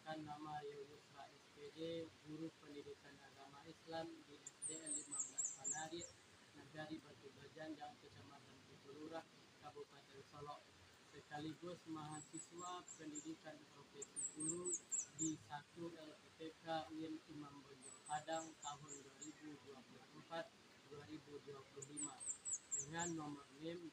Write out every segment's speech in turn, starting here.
perkenalkan nama Yusra SPD, Guru Pendidikan Agama Islam di SDN 15 Panarit, Negari Batu Bajanjang, Kecamatan Pitulurah, Kabupaten Solok, sekaligus mahasiswa pendidikan profesi guru di 1 LPTK UIN Imam Bonjol Padang tahun 2024-2025 dengan nomor NIM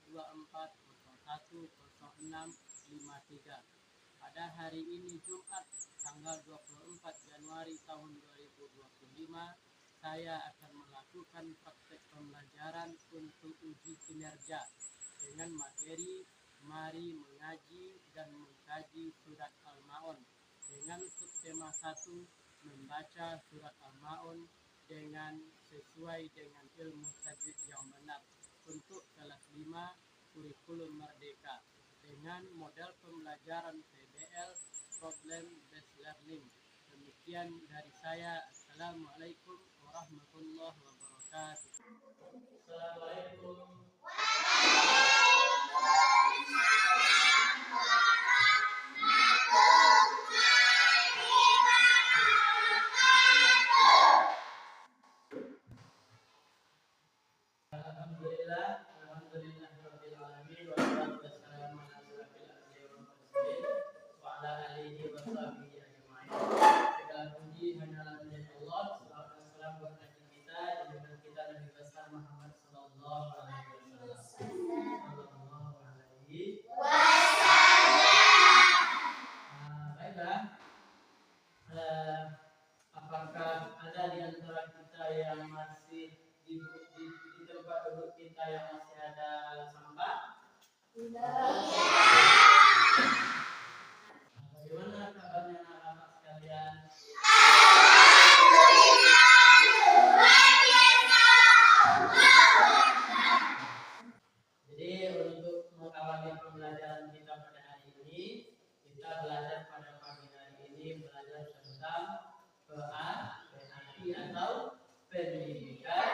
2424010653. Pada hari ini Jumat tanggal 24 Januari tahun 2025, saya akan melakukan praktek pembelajaran untuk uji kinerja dengan materi Mari Mengaji dan Mengkaji Surat Al-Ma'un dengan subtema 1, membaca Surat Al-Ma'un dengan sesuai dengan ilmu tajwid yang benar untuk kelas 5 kurikulum merdeka dengan model pembelajaran PBL Problem Based Learning. Demikian dari saya. Assalamualaikum warahmatullahi wabarakatuh. Assalamualaikum. Apakah ada di antara kita yang masih di tempat duduk kita yang masih ada sampah? Bagaimana kabarnya anak-anak sekalian? Jadi untuk mengawali pembelajaran kita pada hari ini, kita belajar pada pagi hari ini belajar tentang PAI atau pendidikan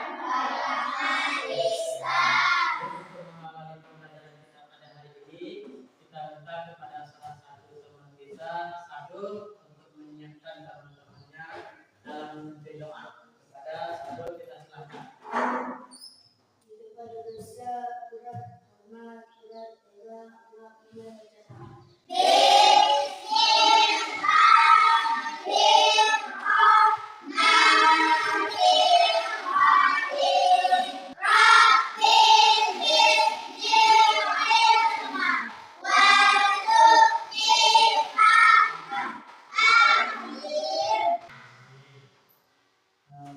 Islam. Untuk mengawali pembelajaran kita pada hari ini, kita minta kepada salah satu teman kita, Sadul, untuk menyiapkan teman-temannya dalam berdoa. Kepada Sadul kita silakan. Kepada dosa berat, amat berat, berat,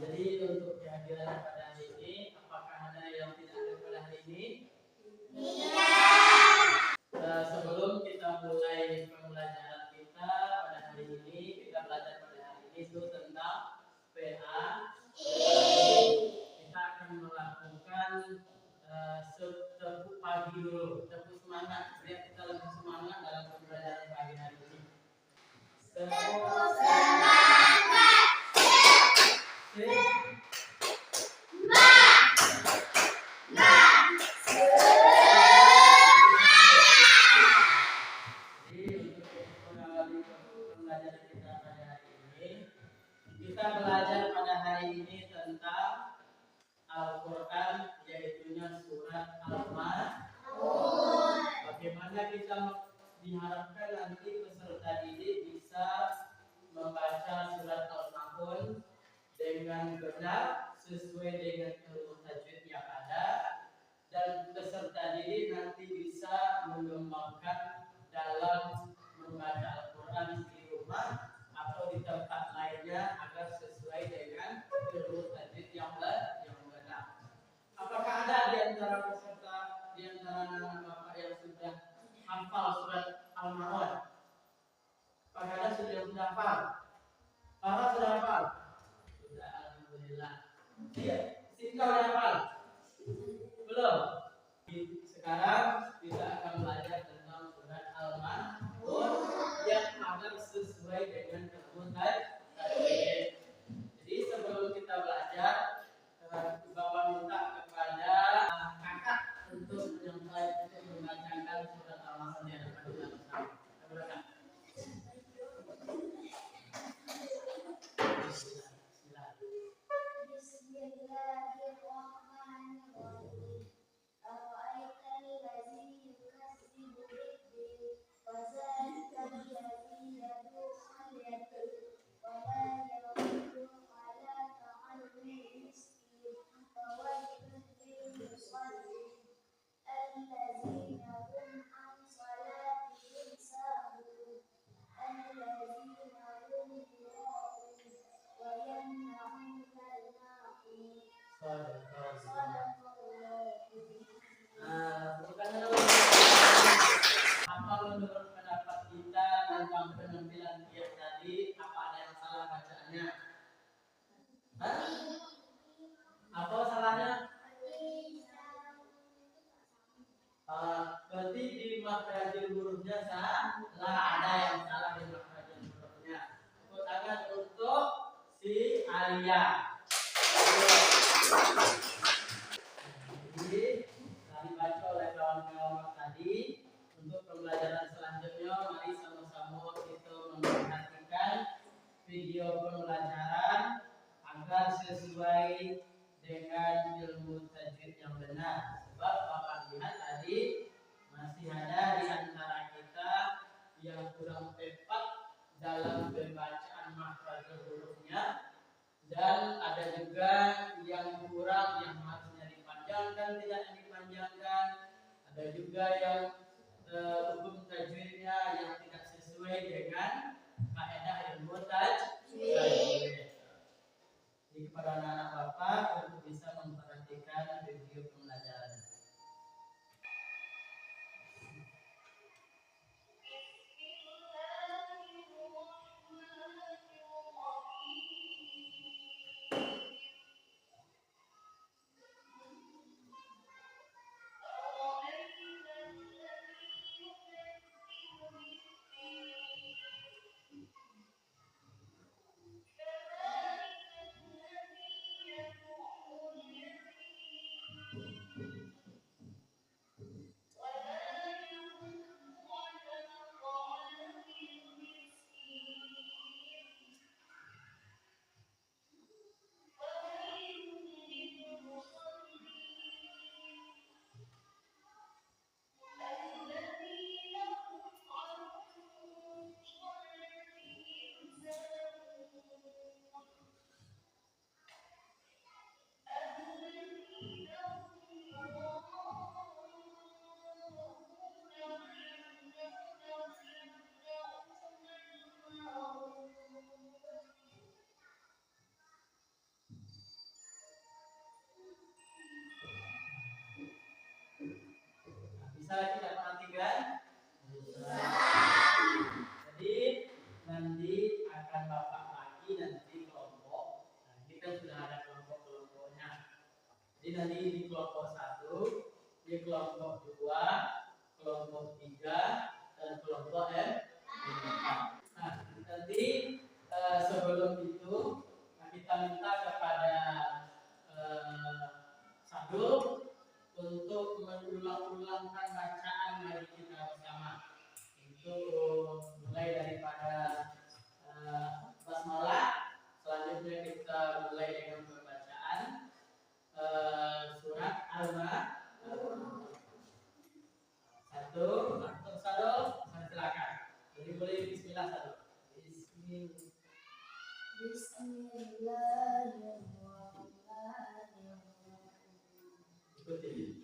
jadi untuk kehadiran pada hari ini, apakah ada yang tidak ada pada hari ini? Sebelum kita mulai pembelajaran kita pada hari ini, kita belajar pada hari ini itu tentang PA. Kita akan melakukan tepuk pagi dulu, tepuk semangat, biar kita lebih semangat dalam pembelajaran pagi hari ini. Tepuk semangat. Kita belajar pada hari ini tentang Al-Quran, yaitu surat Al-Ma'un. Bagaimana kita diharapkan nanti peserta didik bisa membaca surat Al-Ma'un dengan benar sesuai dengan ilmu tajwid yang ada, dan peserta didik nanti bisa mengembangkan dalam membaca Al-Quran di rumah atau di tempat lainnya agar sesuai dengan ilmu tajwid yang benar. Apakah ada di antara peserta, di antara anak bapak yang sudah hafal surat Al-Ma'un? Apakah ada yang sudah hafal? Para sudah hafal? Sudah, alhamdulillah. Iya, Sinta sudah hafal? Belum. Sekarang kita akan belajar tentang surat Al-Ma'un yang agar sesuai dengan ilmu tajwid. Jadi sebelum kita belajar, Bapak minta kepada kakak untuk membacakan surat Al-Ma'un yang ada pada bersama. Bukan apa menurut pendapat kita tentang penampilan dia tadi? Apa ada yang salah bacaannya? Hah? Apa salahnya? Berarti di makhrajul hurufnya salah, ada yang salah di makhrajul hurufnya. Tepuk tangan untuk si Alia. Jadi tadi baca oleh kawan-kawan tadi. Untuk pembelajaran selanjutnya, mari sama-sama kita memperhatikan video pembelajaran agar sesuai dengan ilmu tajwid yang benar. Sebab Bapak lihat tadi masih ada di antara kita yang kurang tepat dalam pembacaan makhrajul hurufnya, dan ada juga yang kurang, yang harusnya dipanjangkan tidak dipanjangkan. Ada juga yang hukum tajwidnya yang tidak sesuai dengan kaidah ilmu tajwid. Jadi kepada anak-anak Bapak untuk bisa memperhatikan video pembelajaran. Bisa kita perhatikan? Jadi nanti akan Bapak bagi nanti kelompok. Nah, ini kan sudah ada kelompok-kelompoknya. Jadi nanti di kelompok 1, di kelompok 2, kelompok 3, dan kelompok 4. Nah, nanti sebelum itu kita minta kepada Sadul untuk mengulang-ulangkan bacaan mari kita bersama. Untuk mulai daripada basmalah, selanjutnya kita mulai dengan pembacaan surat Al-Ma'arij. Satu, untuk Sadul, silakan. Jadi boleh bismillah Sadul. Bismillahirrahmanirrahim. Ikuti.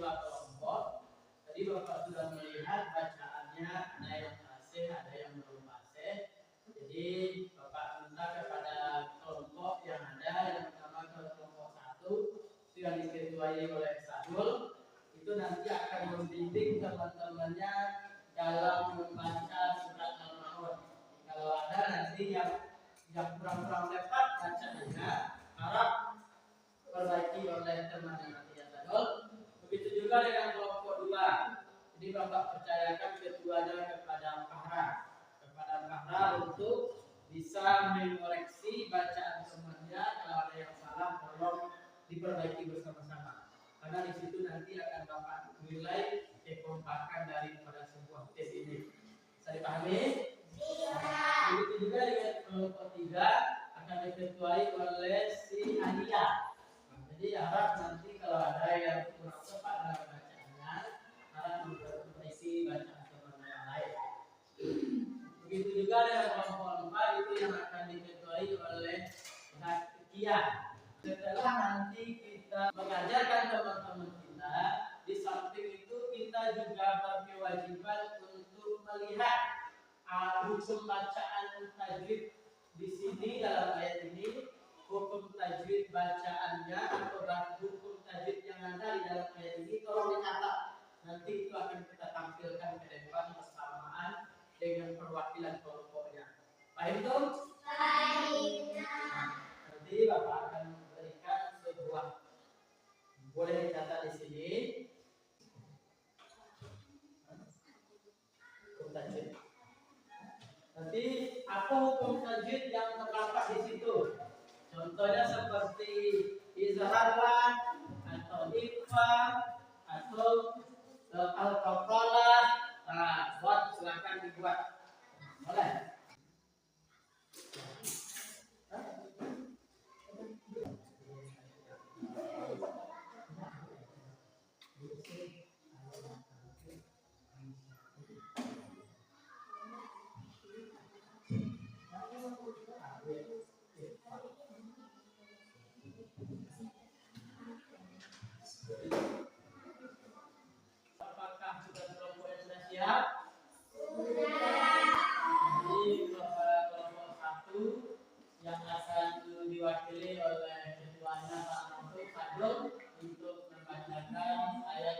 dua kelompok. Tadi Bapak sudah melihat bacaannya, ada yang fasih, ada yang belum fasih. Jadi Bapak minta kepada kelompok yang ada, yang pertama kelompok 1 itu yang diketuai oleh Sadul, itu nanti akan membimbing teman-temannya dalam membaca surat Al-Maun. Kalau ada nanti yang kurang-kurang tepat bacanya, harap perbaiki oleh teman yang nanti ya Sadul. Begitu juga dengan kelompok 2. Jadi Bapak percayakan keduanya kepada Fahra untuk bisa mengoreksi bacaan temannya. Kalau ada yang salah tolong diperbaiki bersama-sama. Karena di situ nanti akan Bapak nilai kekompakan daripada sebuah tim ini. Bisa dipahami? Iya. Begitu juga dengan kelompok 3 akan diketuai oleh si Adia. Jadi harap nanti kalau ada yang kurang tepat dalam bacaannya, harap memperbaiki bacaan teman yang lain. Begitu juga dengan kelompok 4 itu yang akan diketuai oleh Zakia. Setelah nanti kita mengajarkan teman-teman kita, di samping itu kita juga berkewajiban untuk melihat hukum bacaan tajwid di sini dalam ayat ini, hukum tajwid bacaannya atau hukum tajwid yang ada di dalam ayat ini tolong dicatat. Nanti itu akan kita tampilkan ke depan bersamaan dengan perwakilan kelompoknya. Paham itu? Baik. Nanti Bapak akan memberikan sebuah, boleh dicatat di sini. Hukum tajwid. Nanti apa hukum tajwid yang terdapat di situ? Contohnya seperti izharlah atau ikhfa atau al-qafalah. Nah, buat silakan dibuat. Boleh. Apakah sudah kelompok yang sudah siap? Yang akan diwakili oleh ketuanya Pak Mantu Fadul untuk membacakan ayat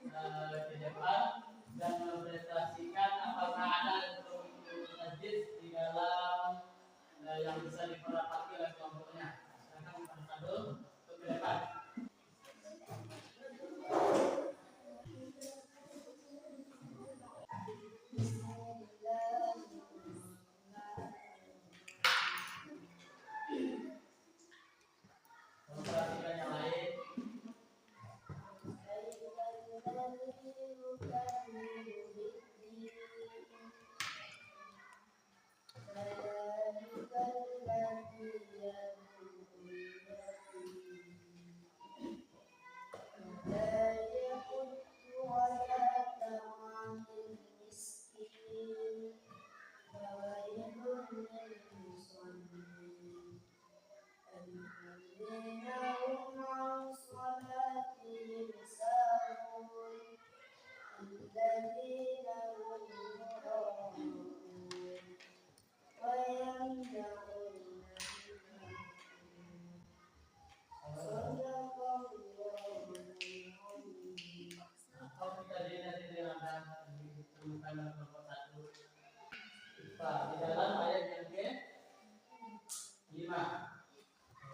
ke depan dan mempresentasikan apakah ada hukum tajwid di dalam yang bisa diperapati oleh kelompoknya. Silakan Pak Fadul untuk ke depan. Di dalam ayat yang ke-5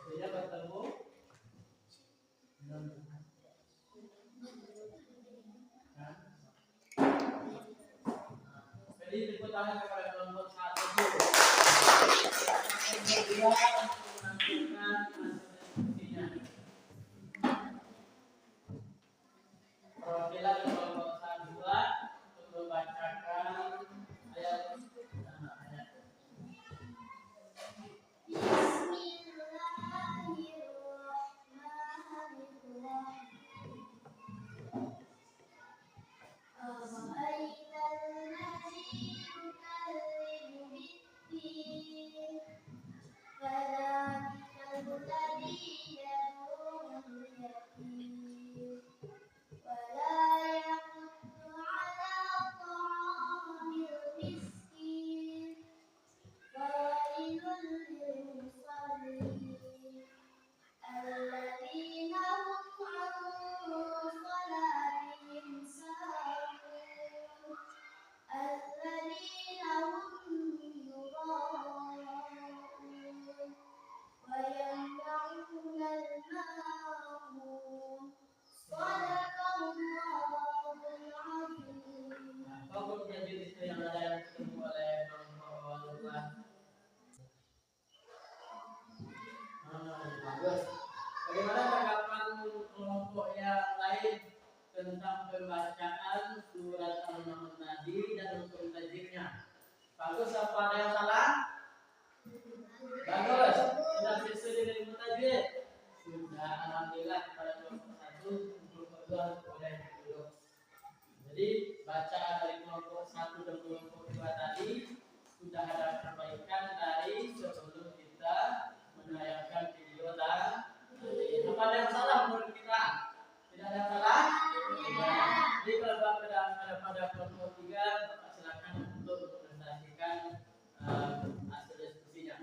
sudah bertemu jadi tepuk tangan kepada kelompok 1 dulu. Kedua untuk menampilkan diskusinya. Perwakilan kelompok 2 untuk membacakan ayat. فلا tentang pembacaan surat Al-Maun tadi dan hukum tajwidnya. Bagus apa ada yang salah? Bagus. Sudah sesuai dengan ilmu tajwid. Sudah, alhamdulillah pada kelompok 1 kelompok 2 boleh duduk. Jadi bacaan dari kelompok 1 dan kelompok 2 tadi sudah ada perbaikan dari sebelum kita menayangkan video tadi. Apa ada yang salah menurut kita? Tidak ada yang salah? Tidak. Jadi kalau pada kelompok 3 silakan untuk presentasikan hasil diskusinya.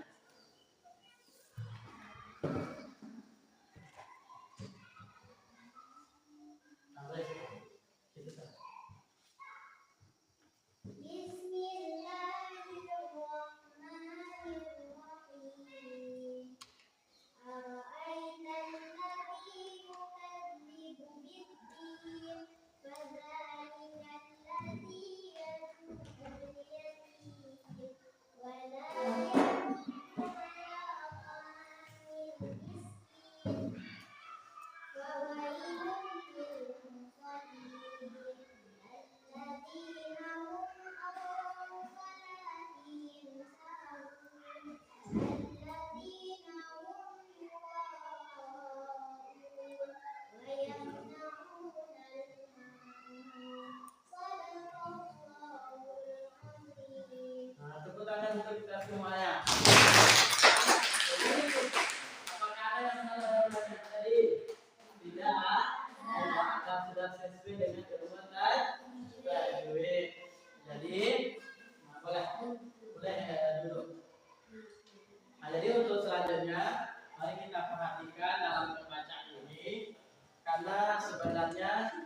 Tepuk tangan untuk kita semuanya. Jadi, apakah ada yang salah dalam bacaan tadi? Tidak. Sudah sesuai dengan ilmu tajwid. Jadi, boleh duduk. Nah, jadi untuk selanjutnya, mari kita perhatikan dalam pembacaan ini, karena sebenarnya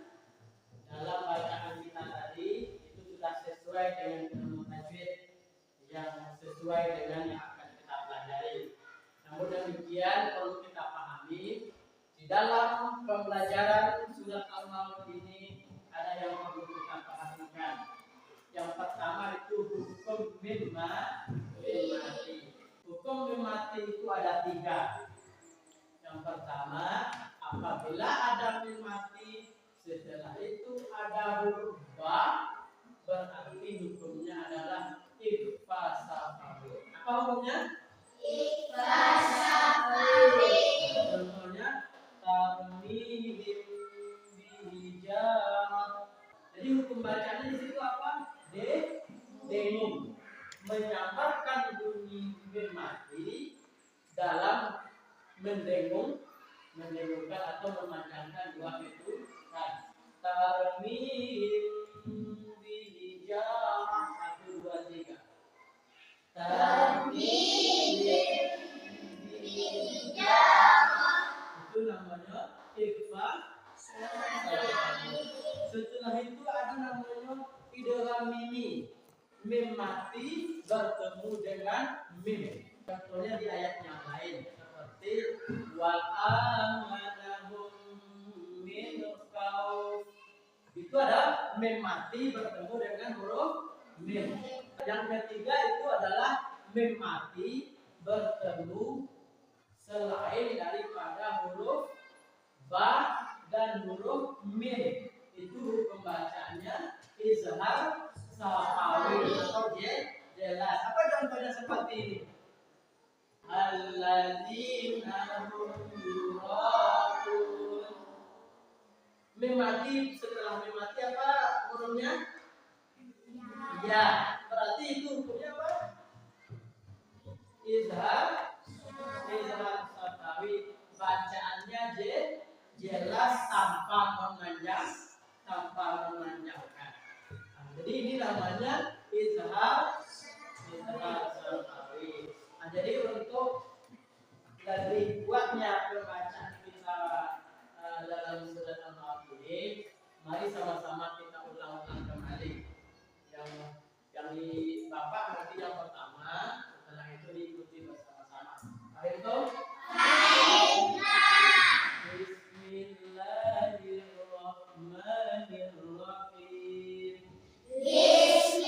dalam bacaan kita tadi itu sudah sesuai dengan ilmu tajwid yang sesuai dengan yang akan kita pelajari. Namun demikian perlu kita pahami di dalam pembelajaran surat Al-Maun ini ada yang perlu kita perhatikan. Yang pertama itu hukum mim mati. Hukum mim mati itu ada 3. Yang pertama, apabila ada mim mati, setelah itu ada huruf ba, berarti hukumnya adalah ikhfa safawi. Apa hukumnya? Ikhfa safawi. Contohnya tarmihim bihijarah. Jadi hukum bacanya di situ apa? Dengung, menyamarkan bunyi mim mati dalam mendengungkan atau memanjangkan dua itu kan. Tarmihim bihijarah 1 2 3. Tarmihim bihijarah. Itu namanya ikhfa safawi. Setelah itu ada namanya idgham mimi. Mim mati bertemu dengan mim. Contohnya di ayat yang lain seperti wa amanahum min khauf. Itu ada mim mati bertemu dengan huruf mim. Yang ketiga itu adalah mim mati bertemu selain daripada huruf ba dan huruf mim. Itu pembacaannya izhar safawi atau jelas. Apa contohnya seperti ini? Alladzina hum yura'un. Mim mati, setelah mim mati apa hurufnya? Ya. Berarti itu hukumnya apa? Izhar safawi. Bacaannya jelas tanpa memanjangkan. Jadi ini namanya izhar safawi. Nah, jadi untuk lebih kuatnya pembacaan kita dalam surat Al-Maun ini, mari sama-sama kita ulang-ulang kembali. Yang di Bapak nanti yang pertama, setelah itu diikuti bersama-sama. Baik itu? Bismillahirrahmanirrahim. Bismillahirrahmanirrahim.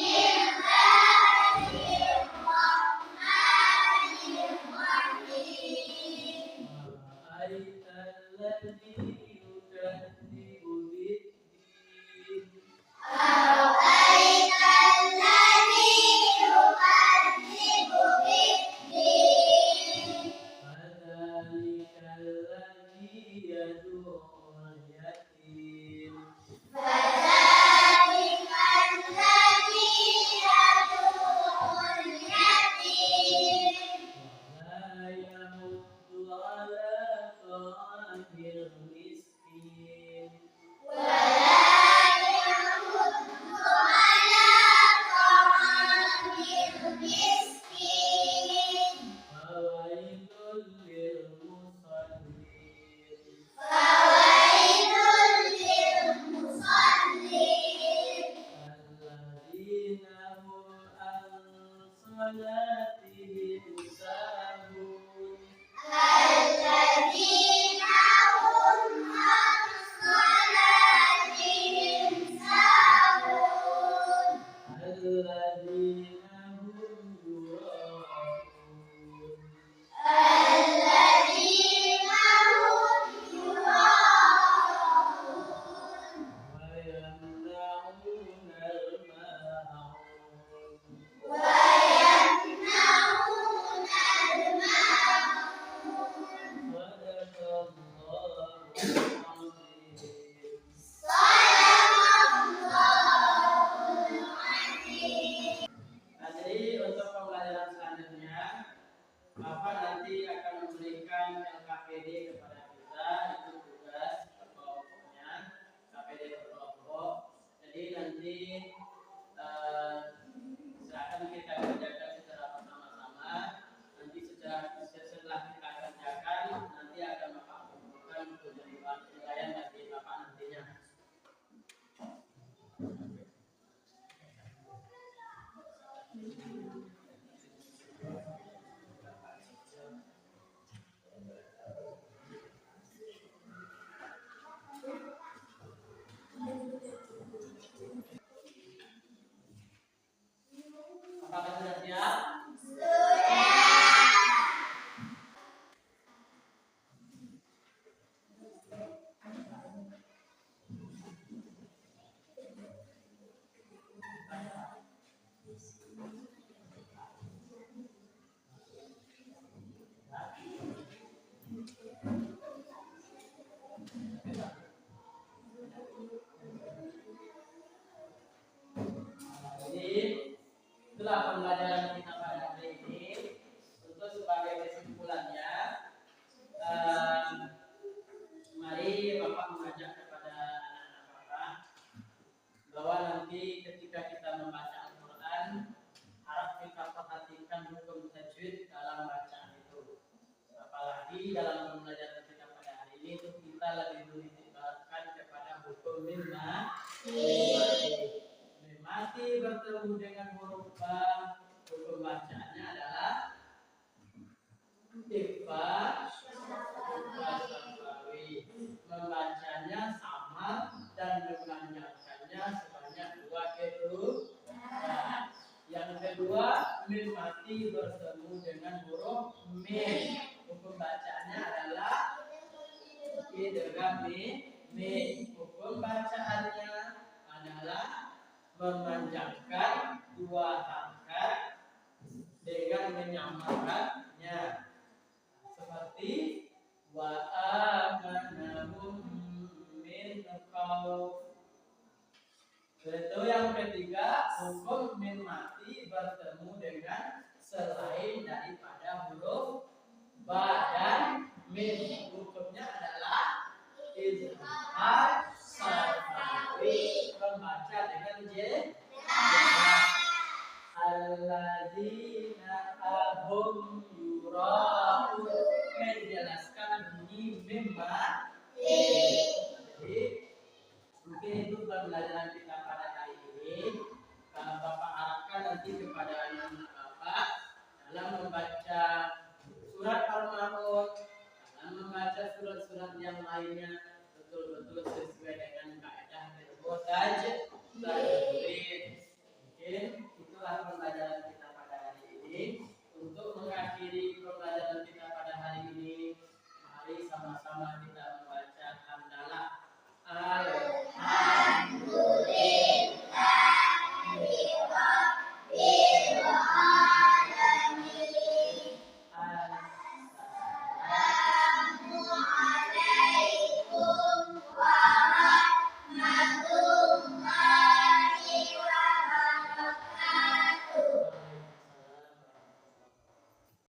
nanti silakan kita kerjakan secara bersama-sama. Nanti setelah kita kerjakan, nanti akan Bapak kumpulkan untuk jadi penilaian bagi Bapak nantinya. Apakah sudah siap? Itulah pembelajaran kita pada hari ini. Untuk sebagai kesimpulannya, mari Bapak mengajak kepada anak-anak Bapak bahwa nanti ketika kita membaca Al-Quran, harap kita perhatikan hukum tajwid dalam bacaan itu. Apalagi dalam pembelajaran kita pada hari ini itu kita lebih menitikkan kepada hukum mati bertemu dengan huruf ba, hukum bacaannya adalah ikhfa wasafawi. Membacanya sama dan menanyakannya sebanyak 2 huruf. Yang kedua, mim mati bertemu dengan huruf mim. Hukum bacaannya adalah idgham mim. Hukum bacaannya adalah memanjangkan 2 harakat dengan menyamakannya, seperti wa amanahum min qaul. Itu yang ketiga, hukum min mati bertemu dengan selain daripada huruf ba dan mim. Hukumnya adalah izhar safawi, membaca dengan j. Alladzina ahum yura'un, menjelaskan bunyi mim mati. Jadi mungkin itu pembelajaran kita pada hari ini. Bapak harapkan nanti kepada anak-anak Bapak dalam membaca surat Al-Ma'un, dalam membaca surat-surat yang lainnya betul-betul sesuai dengan kaidah tajwid. Mungkin itulah pembelajaran kita pada hari ini. Untuk mengakhiri pembelajaran kita pada hari ini, mari sama-sama kita